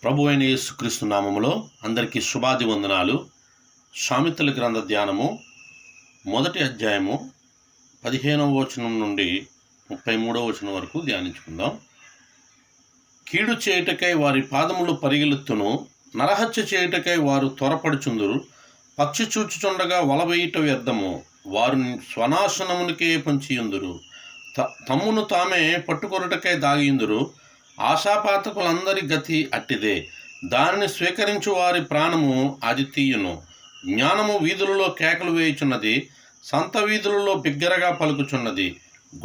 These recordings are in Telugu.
ప్రభు అయిన యేసుక్రీస్తు నామములో అందరికీ శుభాది వందనాలు. సామెతల గ్రంథ ధ్యానము 1వ అధ్యాయము 15వ వచనం నుండి 33వ వచనం వరకు ధ్యానించుకుందాం. కీడు చేయుటకై వారి పాదములు పరిగెలుత్తును, నరహత్య చేయుటకై వారు త్వరపడుచుందురు. పక్షి చూచుచుండగా వలవేయుట వ్యర్థము, వారు స్వనాశనమునికే పొంచియుందురు. తమ్మును తామే పట్టుకొనుటకై దాగియుందురు. ఆశాపాతకులందరి గతి అట్టిదే, దానిని స్వీకరించు వారి ప్రాణము అది తీయును. జ్ఞానము వీధులలో కేకలు వేయుచున్నది, సంత వీధులలో బిగ్గరగా పలుకుచున్నది.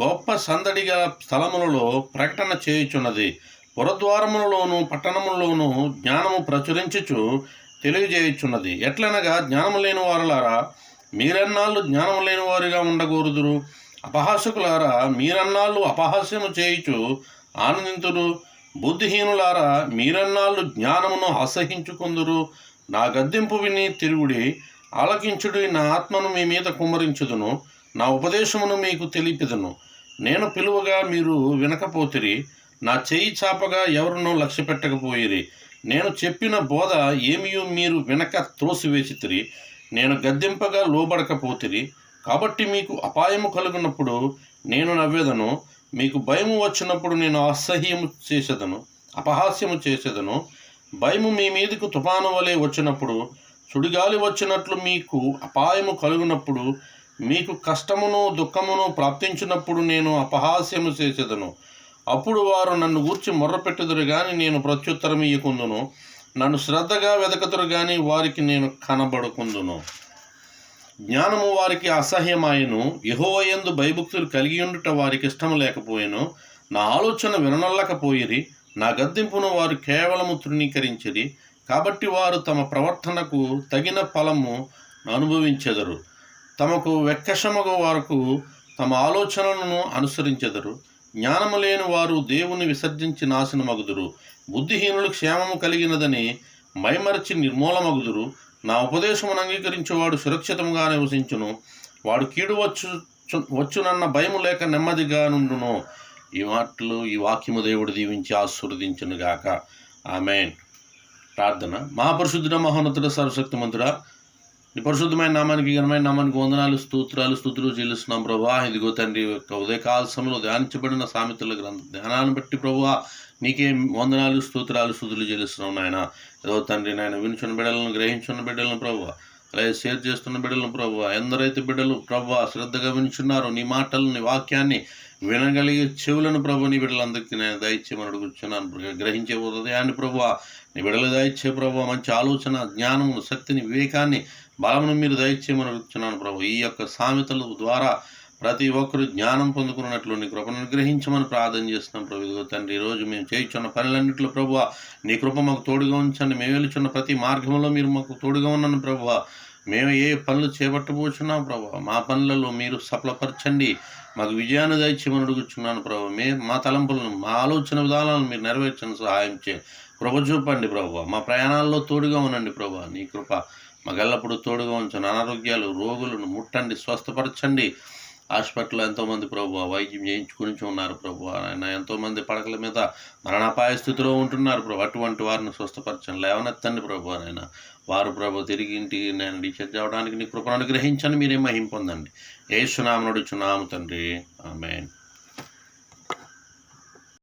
గొప్ప సందడిగా స్థలములలో ప్రకటన చేయుచున్నది. పురద్వారములలోను పట్టణములలోను జ్ఞానము ప్రచురించుచు తెలియజేయుచున్నది. ఎట్లనగా, జ్ఞానము లేని వారులారా, మీరెన్నాళ్ళు జ్ఞానము లేని వారుగా ఉండకూడదురు. అపహాసకులారా, మీరన్నాళ్ళు అపహాస్యము చేయుచు ఆనందింతురు. బుద్ధిహీనులారా, మీరన్నాళ్ళు జ్ఞానమును అసహించుకుందురు. నా గద్దింపు విని తిరుగుడి, ఆలకించుడి. నా ఆత్మను మీ మీద కుమ్మరించుదును, నా ఉపదేశమును మీకు తెలిపెదను. నేను పిలువగా మీరు వినకపోతిరి, నా చెయ్యి చాపగా ఎవరునూ లక్ష్యపెట్టకపోయిరి. నేను చెప్పిన బోధ ఏమియూ మీరు వినక త్రోసివేసితిరి. నేను గద్దింపగా లోబడకపోతిరి. కాబట్టి మీకు అపాయము కలుగునప్పుడు నేను నవ్వేదను, మీకు భయము వచ్చినప్పుడు నేను అపహాస్యము చేసేదను. భయము మీ మీదకు తుఫాను వలె వచ్చినప్పుడు, సుడిగాలి వచ్చినట్లు మీకు అపాయము కలుగునప్పుడు, మీకు కష్టమును దుఃఖమును ప్రాప్తించినప్పుడు నేను అపహాస్యము చేసేదను. అప్పుడు వారు నన్ను గూర్చి మొర్రపెట్టుదురు గాని నేను ప్రత్యుత్తరం ఇయ్యకుందును. నన్ను శ్రద్ధగా వెదకతురు గాని వారికి నేను కనబడుకుందును. జ్ఞానము వారికి అసహ్యమాయను, యెహోవాయందు భయభక్తులు కలిగి ఉండుట వారికి ఇష్టము లేకపోయెను. నా ఆలోచన విననొల్లకపోయిరి, నా గద్దింపును వారు కేవలము తృణీకరించిరి. కాబట్టి వారు తమ ప్రవర్తనకు తగిన ఫలము అనుభవించెదరు. తమకు వెక్కశమగు వారకు తమ ఆలోచనలను అనుసరించెదరు. జ్ఞానము లేని వారు దేవుని విసర్జించి నాశనమగుదురు. బుద్ధిహీనులు క్షేమము కలిగినదని మైమరచి నిర్మూలమగుదురు. నా ఉపదేశమును అంగీకరించువాడు సురక్షితంగా నివసించును. వాడు కీడు వచ్చునన్న భయము లేక నెమ్మదిగా నుండును. ఈ వాక్యము దేవుడు దీవించి ఆశీర్వదించునుగాక. ఆమేన్. ప్రార్థన. మహాపరిశుద్ధుడ, మహోన్నతుడ, సర్వశక్తిమంతుడా, నీ పరిశుద్ధమైన నామానికి, ఘనమైన నామానికి వందనాలు, స్తుతులు చెల్లిస్తున్నాం ప్రభువా. ఇదిగో తండ్రి, యొక్క ఉదయకాల సమయంలో ధ్యానించబడిన సామెతల గ్రంథం ధ్యానాన్ని బట్టి ప్రభువా నీకే వందనాలు, స్తుతులు చెల్లిస్తున్నాం నాయన. ఏదో తండ్రి నాయన, వినుచున్న బిడ్డలను, గ్రహించున్న బిడ్డలను ప్రభువా, అలాగే షేర్ చేస్తున్న బిడ్డలను ప్రభువా, ఎందరైతే బిడ్డలు ప్రభువా శ్రద్ధగా వినుచున్నారో నీ మాటలు, నీ వాక్యాన్ని వినగలిగే చెవులను ప్రభు నీ బిడ్డలందరికీ నేను దయచేయమని అడుగుచున్నాను. గ్రహించే హృదయాన్ని ప్రభువా నీ బిడ్డలు దయచే ప్రభువా, మంచి ఆలోచన, జ్ఞానము, శక్తిని, వివేకాన్ని, బలమును మీరు దయచేయమని అడుగుతున్నాను ప్రభు. ఈ యొక్క సామెతల ద్వారా ప్రతి ఒక్కరు జ్ఞానం పొందుకున్నట్లు నీ కృపను అనుగ్రహించమని ప్రార్థన చేస్తున్నాం ప్రభు. ఇదిగో తండ్రి, ఈరోజు మేము చేయుచున్న పనులన్నింటిలో ప్రభువా నీ కృప మాకు తోడుగా ఉంచండి. మేము వెళ్తున్న ప్రతి మార్గంలో మీరు మాకు తోడుగా ఉన్నాను ప్రభువా. మేము ఏ పనులు చేపట్టబోచున్నాం ప్రభువా, మా పనులలో మీరు సఫలపరచండి. మాకు విజయాన్ని దయచేయమని అడుగుచున్నాను ప్రభు. మా తలంపులను, మా ఆలోచన విధానాలను మీరు నెరవేర్చని సహాయం కృప చూపండి ప్రభువా. మా ప్రయాణాల్లో తోడుగా ఉండండి ప్రభువా. నీ కృప మాకెల్లప్పుడూ తోడుగా ఉంచండి. అనారోగ్యాలు, రోగులను ముట్టండి, స్వస్థపరచండి. హాస్పిటల్లో ఎంతోమంది ప్రభువా వైద్యం చేయించుకుని ఉన్నారు ప్రభువా. ఆయన ఎంతోమంది పడకల మీద మరణాపాయ స్థితిలో ఉంటున్నారు ప్రభు. అటువంటి వారిని స్వస్థపరచండి, లేవనెత్తండి ప్రభువా. నాయన వారు ప్రభు తిరిగి ఇంటికి నేను డిశ్చార్జ్ అవ్వడానికి నీ కృపను అనుగ్రహించండి. మీరే మహిమ పొందండి. యేసు నామమున అడుగుచున్నాము తండ్రి. ఆమేన్.